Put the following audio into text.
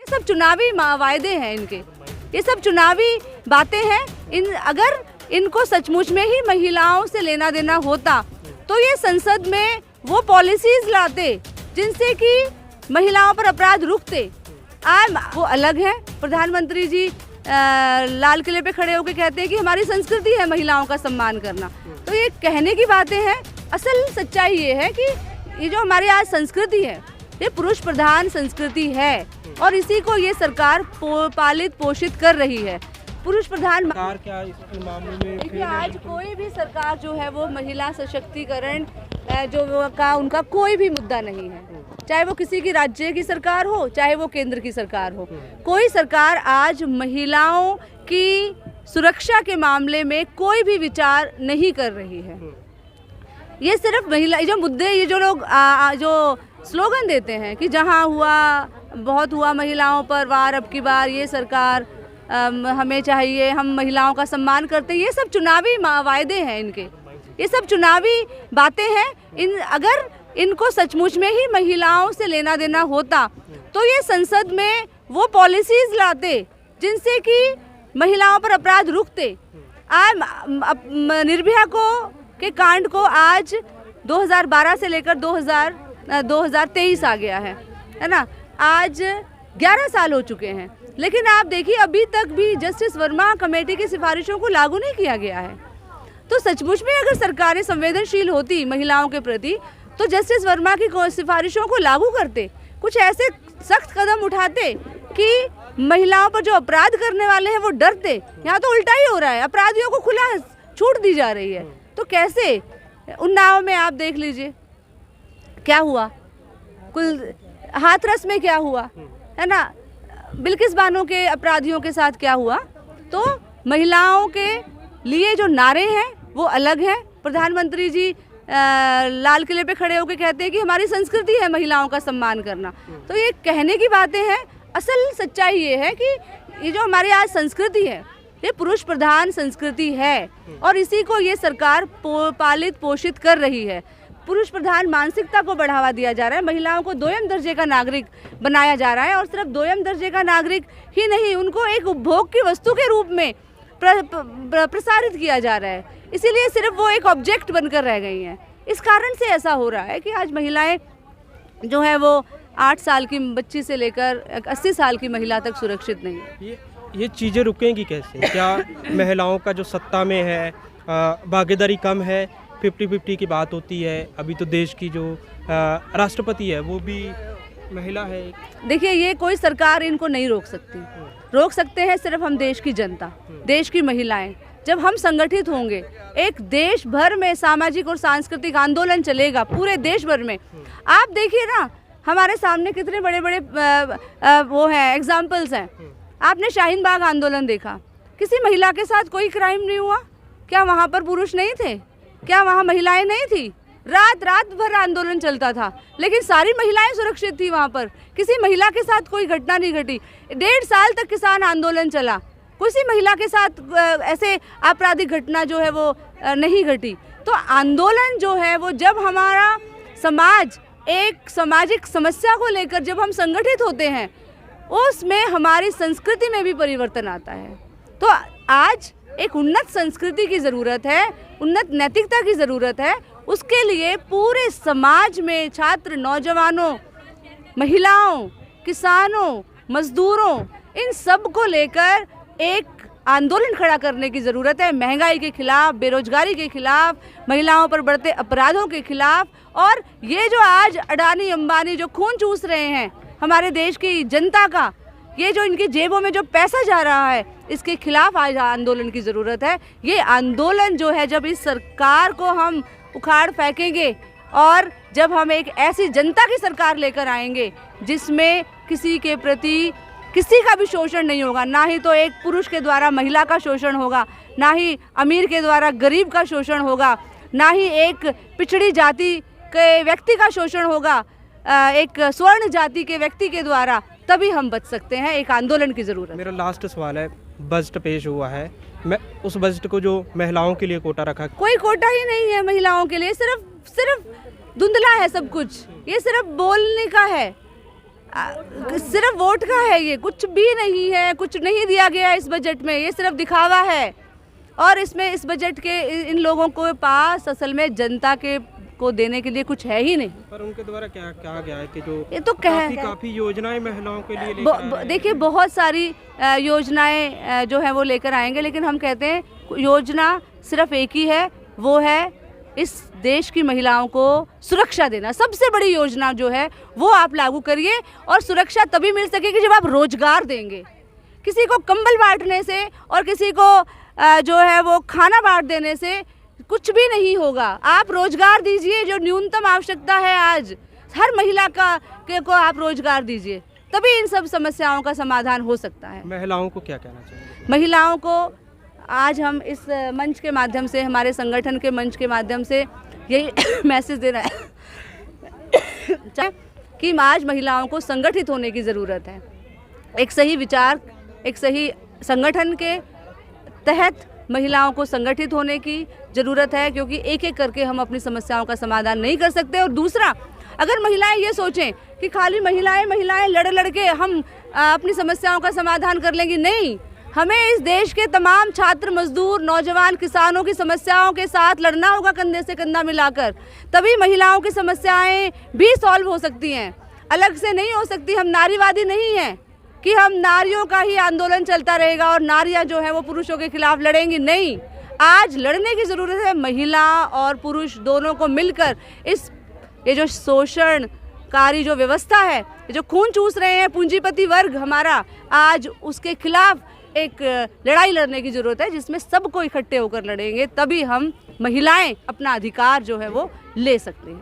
सब चुनावी वायदे हैं इनके, ये सब चुनावी बातें हैं। अगर इनको सचमुच में ही महिलाओं से लेना देना होता तो ये संसद में वो पॉलिसीज लाते जिनसे कि महिलाओं पर अपराध रुकते। आज वो अलग है। प्रधानमंत्री जी लाल किले पे खड़े होकर कहते हैं कि हमारी संस्कृति है महिलाओं का सम्मान करना, तो ये कहने की बातें हैं। असल सच्चाई ये है कि ये जो हमारी आज संस्कृति है ये पुरुष प्रधान संस्कृति है और इसी को ये सरकार पालित पोषित कर रही है। पुरुष प्रधान सरकार क्या इस मामले में? देखिए, आज कोई भी सरकार जो है वो महिला सशक्तिकरण जो का उनका कोई भी मुद्दा नहीं है, चाहे वो किसी की राज्य की सरकार हो चाहे वो केंद्र की सरकार हो। कोई सरकार आज महिलाओं की सुरक्षा के मामले में कोई भी विचार नहीं कर रही है। ये सिर्फ महिला जो मुद्दे, ये जो लोग जो स्लोगन देते हैं कि जहां हुआ बहुत हुआ महिलाओं पर वार, अब की बार ये सरकार हमें चाहिए, हम महिलाओं का सम्मान करते हैं, ये सब चुनावी वायदे हैं इनके, ये सब चुनावी बातें हैं। अगर इनको सचमुच में ही महिलाओं से लेना देना होता तो ये संसद में वो पॉलिसीज लाते जिनसे कि महिलाओं पर अपराध रुकते। आज निर्भया के कांड को आज 2012 से लेकर 2023 आ गया है ना। आज 11 साल हो चुके हैं, लेकिन आप देखिए अभी तक भी जस्टिस वर्मा कमेटी की सिफारिशों को लागू नहीं किया गया है। तो सचमुच में अगर सरकारें संवेदनशील होती महिलाओं के प्रति तो जस्टिस वर्मा की सिफारिशों को लागू करते, कुछ ऐसे सख्त कदम उठाते कि महिलाओं पर जो अपराध करने वाले हैं वो डरते। यहाँ तो उल्टा ही हो रहा है, अपराधियों को खुला छूट दी जा रही है। तो कैसे? उन्नाव में आप देख लीजिए क्या हुआ, कुल हाथरस में क्या हुआ है ना, बिल्किस बानो के अपराधियों के साथ क्या हुआ। तो महिलाओं के लिए जो नारे हैं वो अलग हैं। प्रधानमंत्री जी लाल किले पे खड़े होकर कहते हैं कि हमारी संस्कृति है महिलाओं का सम्मान करना, तो ये कहने की बातें हैं। असल सच्चाई ये है कि ये जो हमारी आज संस्कृति है ये पुरुष प्रधान संस्कृति है और इसी को ये सरकार पालित पोषित कर रही है। पुरुष प्रधान मानसिकता को बढ़ावा दिया जा रहा है, महिलाओं को दोयम दर्जे का नागरिक बनाया जा रहा है और सिर्फ दोयम दर्जे का नागरिक ही नहीं, उनको एक उपभोग की वस्तु के रूप में प्रसारित किया जा रहा है। इसीलिए सिर्फ वो एक ऑब्जेक्ट बनकर रह गई हैं। इस कारण से ऐसा हो रहा है कि आज महिलाएं जो है वो 8 साल की बच्ची से लेकर 80 साल की महिला तक सुरक्षित नहीं है। ये चीज़ें रुकेंगी कैसे? क्या महिलाओं का जो सत्ता में है भागीदारी कम है, 50-50 की बात होती है। अभी तो देश की जो राष्ट्रपति है वो भी महिला है। देखिए, ये कोई सरकार इनको नहीं रोक सकती। रोक सकते हैं सिर्फ हम देश की जनता, देश की महिलाएं। जब हम संगठित होंगे, एक देश भर में सामाजिक और सांस्कृतिक आंदोलन चलेगा पूरे देश भर में। आप देखिए ना, हमारे सामने कितने बड़े बड़े वो हैं, एग्जाम्पल्स हैं। आपने शाहीन बाग आंदोलन देखा, किसी महिला के साथ कोई क्राइम नहीं हुआ। क्या वहाँ पर पुरुष नहीं थे? क्या वहाँ महिलाएं नहीं थी? रात भर आंदोलन चलता था, लेकिन सारी महिलाएं सुरक्षित थी। वहाँ पर किसी महिला के साथ कोई घटना नहीं घटी। 1.5 साल तक किसान आंदोलन चला, किसी महिला के साथ ऐसे आपराधिक घटना जो है वो नहीं घटी। तो आंदोलन जो है वो, जब हमारा समाज एक सामाजिक समस्या को लेकर जब हम संगठित होते हैं, उसमें हमारी संस्कृति में भी परिवर्तन आता है। तो आज एक उन्नत संस्कृति की ज़रूरत है, उन्नत नैतिकता की ज़रूरत है। उसके लिए पूरे समाज में छात्र, नौजवानों, महिलाओं, किसानों, मजदूरों, इन सब को लेकर एक आंदोलन खड़ा करने की ज़रूरत है। महंगाई के खिलाफ, बेरोजगारी के खिलाफ, महिलाओं पर बढ़ते अपराधों के खिलाफ। और ये जो आज अडानी अंबानी जो खून चूस रहे हैं हमारे देश की जनता का, ये जो इनकी जेबों में जो पैसा जा रहा है, इसके खिलाफ आज आंदोलन की ज़रूरत है। ये आंदोलन जो है, जब इस सरकार को हम उखाड़ फेंकेंगे और जब हम एक ऐसी जनता की सरकार लेकर आएंगे जिसमें किसी के प्रति किसी का भी शोषण नहीं होगा, ना ही तो एक पुरुष के द्वारा महिला का शोषण होगा, ना ही अमीर के द्वारा गरीब का शोषण होगा, ना ही एक पिछड़ी जाति के व्यक्ति का शोषण होगा एक स्वर्ण जाति के व्यक्ति के द्वारा, तभी हम बच सकते हैं। एक आंदोलन की ज़रूरत है। मेरा लास्ट सवाल है, बजट पेश हुआ है, मैं उस बजट को जो महिलाओं के लिए कोटा रखा, कोई कोटा ही नहीं है महिलाओं के लिए, सिर्फ धुंधला है सब कुछ, ये सिर्फ बोलने का है। सिर्फ वोट का है, ये कुछ भी नहीं है, कुछ नहीं दिया गया इस बजट में, ये सिर्फ दिखावा है। और इसमें इस बजट के इन लोगों को पास असल में जनता के को देने के लिए कुछ है ही नहीं। पर उनके द्वारा क्या कहा गया है कि जो ये तो काफी योजनाएं महिलाओं के लिए लेकर आए हैं। देखिए बहुत सारी योजनाएं जो है वो लेकर आएंगे, लेकिन हम कहते हैं योजना सिर्फ एक ही है, वो है इस देश की महिलाओं को सुरक्षा देना। सबसे बड़ी योजना जो है वो आप लागू करिए, और सुरक्षा तभी मिल सकेगी जब आप रोजगार देंगे। किसी को कंबल बांटने से और किसी को जो है वो खाना बांट देने से कुछ भी नहीं होगा। आप रोजगार दीजिए, जो न्यूनतम आवश्यकता है आज हर महिला को आप रोजगार दीजिए, तभी इन सब समस्याओं का समाधान हो सकता है। महिलाओं को क्या कहना चाहिए? महिलाओं को आज हम इस मंच के माध्यम से, हमारे संगठन के मंच के माध्यम से यही मैसेज देना है कि आज महिलाओं को संगठित होने की ज़रूरत है। एक सही विचार, एक सही संगठन के तहत महिलाओं को संगठित होने की ज़रूरत है, क्योंकि एक एक करके हम अपनी समस्याओं का समाधान नहीं कर सकते। और दूसरा, अगर महिलाएं ये सोचें कि खाली महिलाएं लड़ के हम अपनी समस्याओं का समाधान कर लेंगी, नहीं, हमें इस देश के तमाम छात्र, मजदूर, नौजवान, किसानों की समस्याओं के साथ लड़ना होगा कंधे से कंधा मिलाकर, तभी महिलाओं की समस्याएं भी सॉल्व हो सकती हैं, अलग से नहीं हो सकती। हम नारीवादी नहीं हैं कि हम नारियों का ही आंदोलन चलता रहेगा और नारियां जो है वो पुरुषों के खिलाफ लड़ेंगी, नहीं। आज लड़ने की ज़रूरत है, महिला और पुरुष दोनों को मिलकर ये जो शोषणकारी जो व्यवस्था है, जो खून चूस रहे हैं पूंजीपति वर्ग हमारा, आज उसके खिलाफ एक लड़ाई लड़ने की ज़रूरत है, जिसमें सबको इकट्ठे होकर लड़ेंगे, तभी हम महिलाएं अपना अधिकार जो है वो ले सकते हैं।